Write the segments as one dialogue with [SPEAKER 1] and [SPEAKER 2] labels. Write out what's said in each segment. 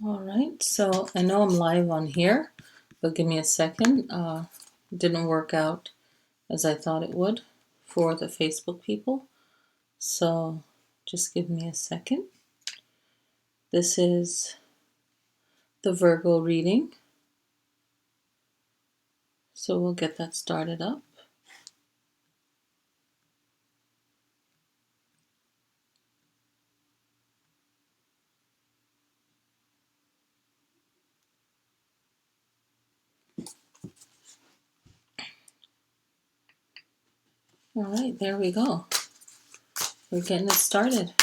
[SPEAKER 1] All right, so I know I'm live on here, but give me a second. Didn't work out as I thought it would for the Facebook people. So just give me a second. This is the Virgo reading. So we'll get that started up. All right, there we go. We're getting it started.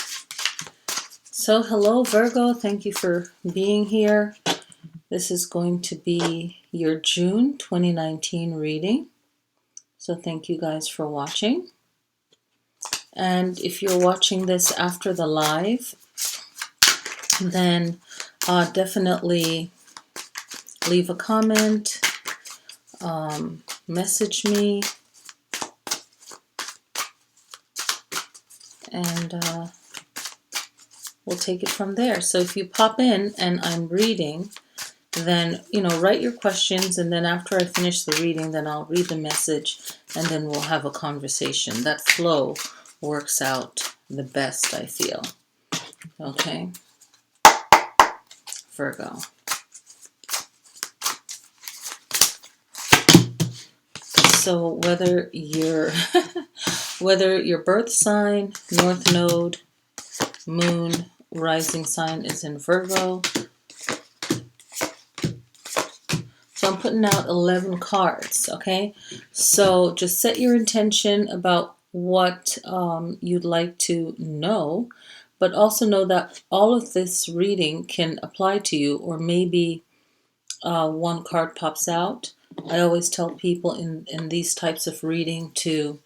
[SPEAKER 1] So hello Virgo, thank you for being here. This is going to be your June 2019 reading. So thank you guys for watching. And if you're watching this after the live, then definitely leave a comment, message me, and we'll take it from there. So if you pop in and I'm reading, then, write your questions, and then after I finish the reading, then I'll read the message, and then we'll have a conversation. That flow works out the best, I feel. Okay? Virgo. So whether your birth sign, north node, moon, rising sign is in Virgo. So I'm putting out 11 cards, okay? So just set your intention about what you'd like to know, but also know that all of this reading can apply to you, or maybe one card pops out. I always tell people in these types of reading to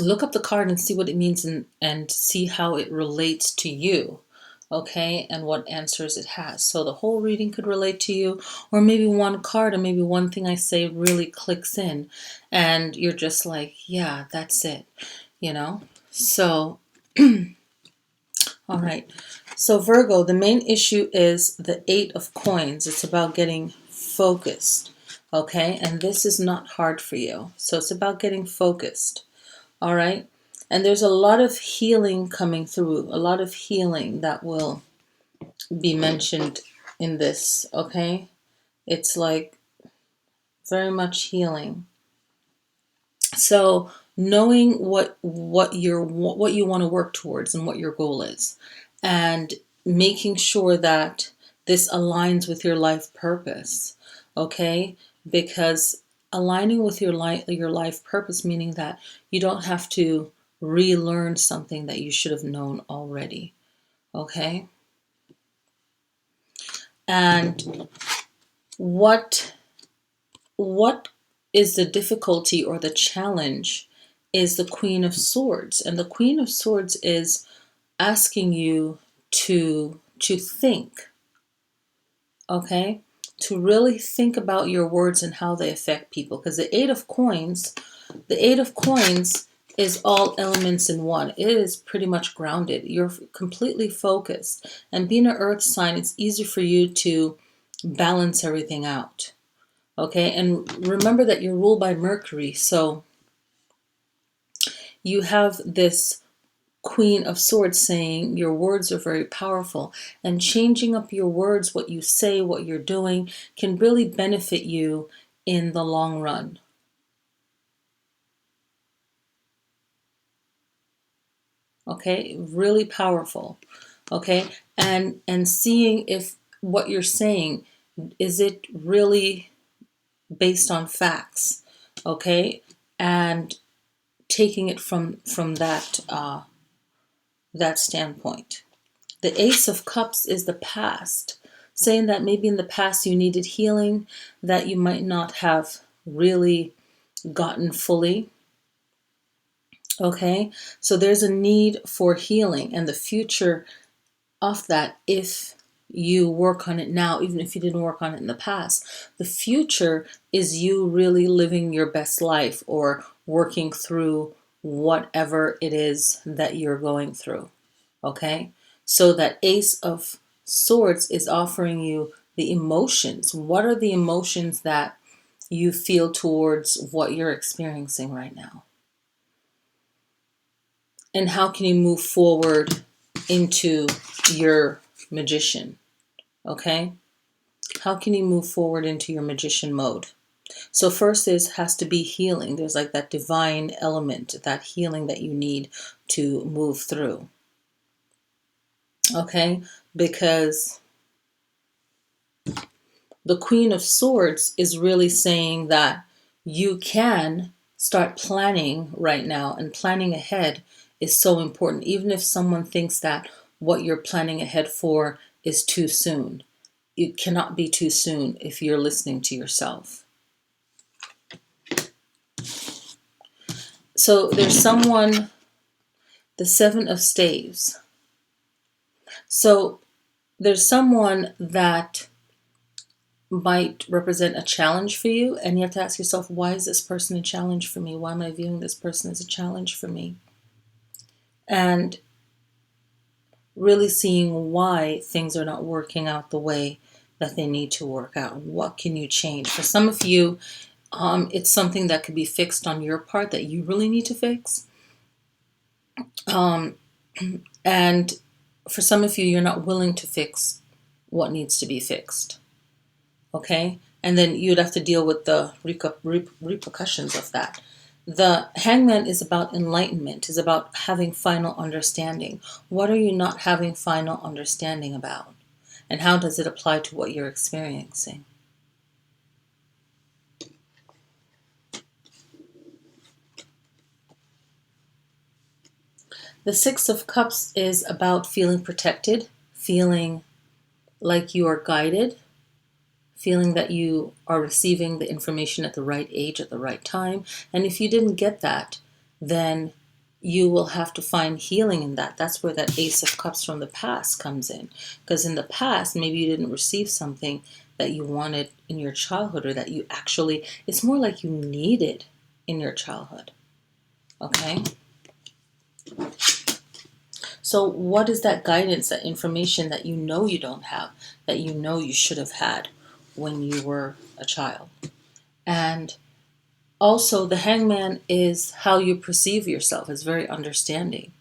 [SPEAKER 1] look up the card and see what it means, and see how it relates to you, okay, and what answers it has. So the whole reading could relate to you, or maybe one card, or maybe one thing I say really clicks in, and you're just like, yeah, that's it, So, all right. So Virgo, the main issue is the 8 of Coins. It's about getting focused, okay, and this is not hard for you. So it's about getting focused. All right. And there's a lot of healing coming through, a lot of healing that will be mentioned in this. Okay. It's like very much healing. So knowing what you want to work towards and what your goal is, and making sure that this aligns with your life purpose. Okay. Because aligning with your life purpose, meaning that you don't have to relearn something that you should have known already. Okay? And what is the difficulty or the challenge is the Queen of Swords. And the Queen of Swords is asking you to think, okay? To really think about your words and how they affect people. Because the Eight of Coins is all elements in one. It is pretty much grounded. You're completely focused. And being an earth sign, it's easy for you to balance everything out. Okay? And remember that you're ruled by Mercury. So you have this Queen of Swords saying your words are very powerful, and changing up your words, what you say, what you're doing, can really benefit you in the long run. Okay, really powerful. Okay, and seeing if what you're saying, is it really based on facts? Okay, and taking it from that that standpoint. The Ace of Cups is the past, saying that maybe in the past you needed healing that you might not have really gotten fully. Okay, so there's a need for healing, and the future of that, if you work on it now, even if you didn't work on it in the past, the future is you really living your best life, or working through whatever it is that you're going through. Okay, so that Ace of Swords is offering you the emotions. What are the emotions that you feel towards what you're experiencing right now? And how can you move forward into your magician? Okay? How can you move forward into your magician mode? So first has to be healing. There's like that divine element, that healing that you need to move through. Okay? Because the Queen of Swords is really saying that you can start planning right now, and planning ahead is so important. Even if someone thinks that what you're planning ahead for is too soon, it cannot be too soon if you're listening to yourself. So there's someone, the Seven of Staves. So there's someone that might represent a challenge for you, and you have to ask yourself, why is this person a challenge for me? Why am I viewing this person as a challenge for me? And really seeing why things are not working out the way that they need to work out. What can you change? For some of you, it's something that could be fixed on your part that you really need to fix. And for some of you, you're not willing to fix what needs to be fixed. Okay? And then you'd have to deal with the repercussions of that. The Hangman is about enlightenment, is about having final understanding. What are you not having final understanding about? And how does it apply to what you're experiencing? The Six of Cups is about feeling protected, feeling like you are guided, feeling that you are receiving the information at the right age, at the right time. And if you didn't get that, then you will have to find healing in that. That's where that Ace of Cups from the past comes in. Because in the past, maybe you didn't receive something that you wanted in your childhood, or that you actually, it's more like you needed in your childhood. Okay? So what is that guidance, that information that you know you don't have, that you know you should have had when you were a child? And also the Hangman is how you perceive yourself. It's very understanding.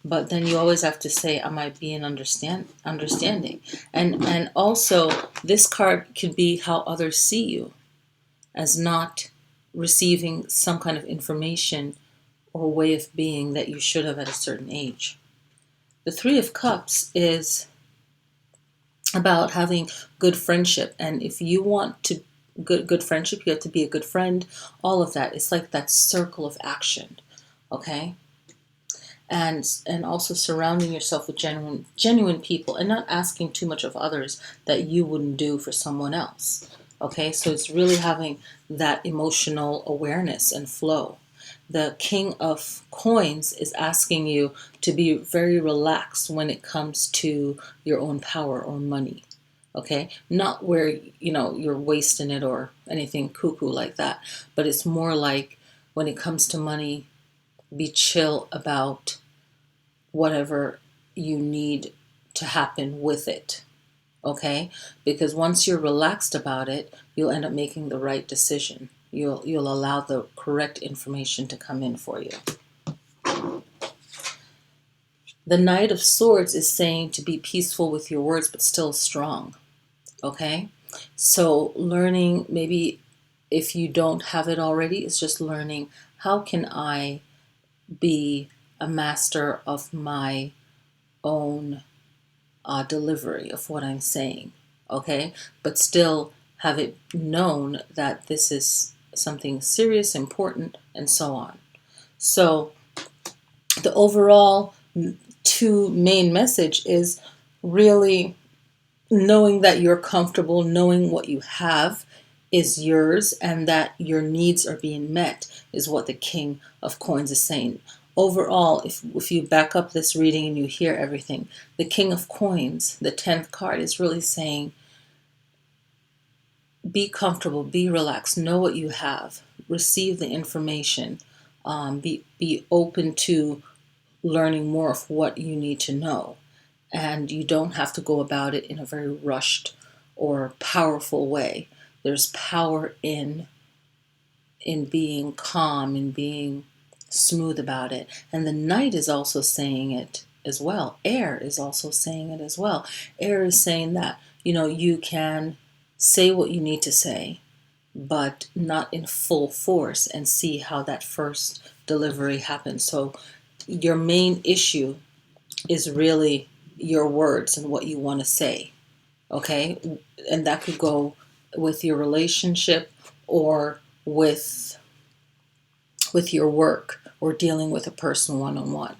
[SPEAKER 1] But then you always have to say, am I being understanding? And also this card could be how others see you, as not receiving some kind of information or way of being that you should have at a certain age. The Three of Cups is about having good friendship. And if you want to good friendship, you have to be a good friend. All of that. It's like that circle of action. Okay? And also surrounding yourself with genuine people, and not asking too much of others that you wouldn't do for someone else. Okay? So it's really having that emotional awareness and flow. The King of Coins is asking you to be very relaxed when it comes to your own power or money. Okay? Not where, you're wasting it or anything cuckoo like that, but it's more like when it comes to money, be chill about whatever you need to happen with it. Okay? Because once you're relaxed about it, you'll end up making the right decision. You'll allow the correct information to come in for you. The Knight of Swords is saying to be peaceful with your words, but still strong. Okay? So learning, maybe if you don't have it already, it's just learning, how can I be a master of my own delivery of what I'm saying, okay? But still have it known that this is something serious, important, and so on. So the overall two main message is really knowing that you're comfortable, knowing what you have is yours, and that your needs are being met is what the King of Coins is saying. Overall, if you back up this reading and you hear everything, the King of Coins, the 10th card, is really saying, be comfortable, be relaxed, know what you have, receive the information, be open to learning more of what you need to know. and you don't have to go about it in a very rushed or powerful way. There's power in being calm, in being smooth about it. And the Knight is also saying it as well. Air is also saying it as well. Air is saying that, you can say what you need to say, but not in full force, and see how that first delivery happens. So your main issue is really your words and what you want to say. Okay? And that could go with your relationship or with your work or dealing with a person one-on-one.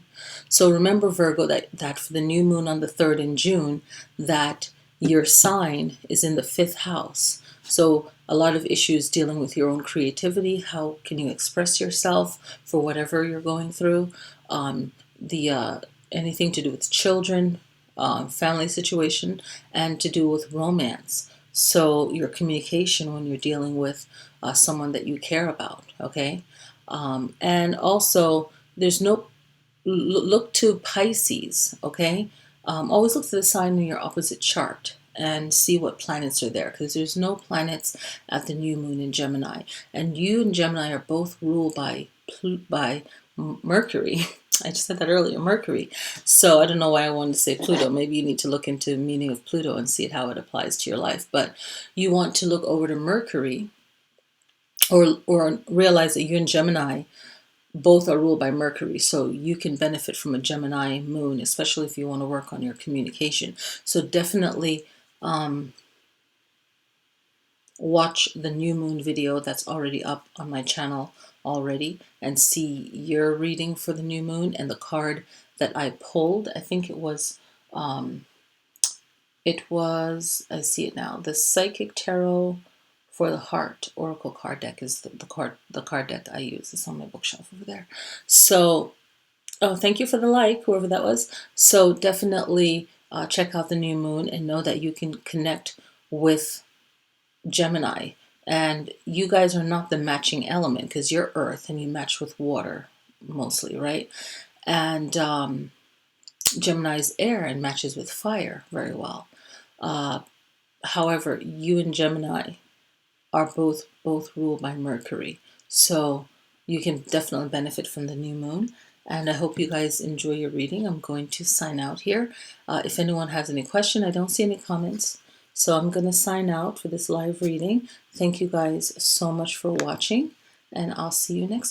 [SPEAKER 1] So remember, Virgo, that for the new moon on the 3rd in June, that your sign is in the 5th house. So a lot of issues dealing with your own creativity. How can you express yourself for whatever you're going through? The anything to do with children, family situation, and to do with romance. So your communication when you're dealing with someone that you care about, okay? And also, there's no look to Pisces, okay? Always look to the sign in your opposite chart and see what planets are there, because there's no planets at the new moon in Gemini. And you and Gemini are both ruled by Mercury. I just said that earlier, Mercury. So I don't know why I wanted to say Pluto. Maybe you need to look into the meaning of Pluto and see how it applies to your life. But you want to look over to Mercury, or realize that you and Gemini both are ruled by Mercury, so you can benefit from a Gemini moon, especially if you want to work on your communication. So definitely watch the new moon video that's already up on my channel already, and see your reading for the new moon. And the card that I pulled, I think it was, I see it now, the Psychic Tarot for the Heart Oracle card deck is the card deck I use. It's on my bookshelf over there. So, oh, thank you for the like, whoever that was. So definitely check out the new moon and know that you can connect with Gemini. And you guys are not the matching element, because you're earth and you match with water mostly, right? And Gemini's air and matches with fire very well. However, you and Gemini are both ruled by Mercury. So you can definitely benefit from the new moon. And I hope you guys enjoy your reading. I'm going to sign out here. If anyone has any question, I don't see any comments. So I'm going to sign out for this live reading. Thank you guys so much for watching, and I'll see you next time.